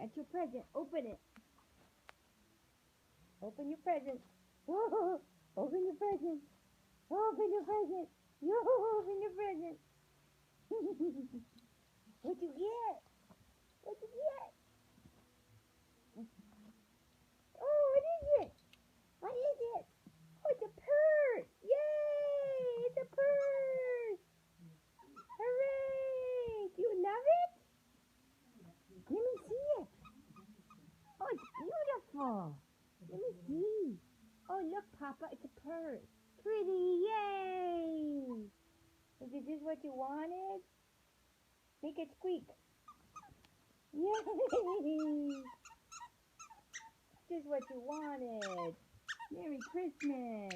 That's your present. Open it. Open your present. Whoa, open your present. Open your present. Yo, open your present. What you get? What you get? Oh, what is it? What is it? Oh, it's a purse. Yay! It's a purse. Hooray! Do you love it? Let me see it. Oh, it's beautiful. Let me see. Oh, look, Papa, it's a purse. Pretty, yay! Is this what you wanted? Make it squeak. Yay! This is what you wanted. Merry Christmas.